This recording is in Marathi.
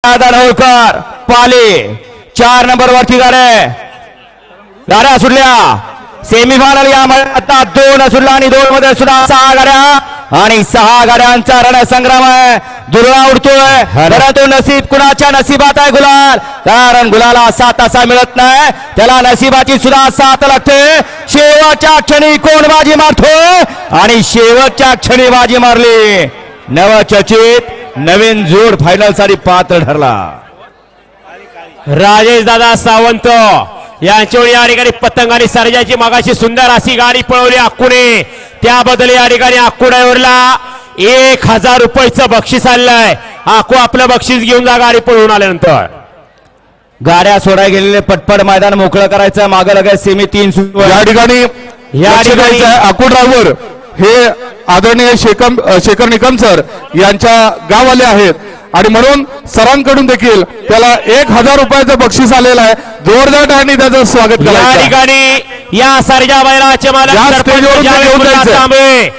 दानोळकर पाले 4 नंबर वरती गाड्या सुटल्या सेमीफायनल या आता 2 सुटला आणि 2 मध्ये सुद्धा 6 गाड्या आणि 6 गाड्यांचा रणसंग्राम आहे. दुर्वा उडतोय परंतु नसीब कुणाच्या नशिबात आहे गुलाल, कारण गुलाला साथ असा मिळत नाही, त्याला नशिबाची सुद्धा साथ लागते. शेवटच्या क्षणी कोण बाजी मारतोय आणि शेवटच्या क्षणी बाजी मारली नवचर्चित नवीन जोड फायनल साठी पात्र ठरला. राजेश दादा सावंत यांच्यावर या ठिकाणी पतंग आणि सर्जाची मागाशी सुंदर अशी गाडी पळवली अक्कुने, त्याबद्दल या ठिकाणी अक्कू ड्रायव्हरला 1000 रुपयाचं बक्षीस आलंय. अक्कू आपलं बक्षीस घेऊन जा गाडी पळवून आल्यानंतर. गाड्या सोडाय गेलेले पटपट मैदान मोकळं करायचं, मागं लगायचं सेमी 3 सुरू या ठिकाणी अक्कू ड्रायव्हर हे आदरणीय शेखर निकम सर यांच्या गाववाले आहेत आणि म्हणून सरांकडून देखील त्याला 1000 रुपयाचं बक्षीस आलेलं आहे. जोरदार टाळ्यांनी त्याचं स्वागत या करायचं. ठिकाणी या सर्जा बैलाचे मालक या सरपंच स्टेजवरून जावेद घेऊन मुल्ला जायचं. तांबे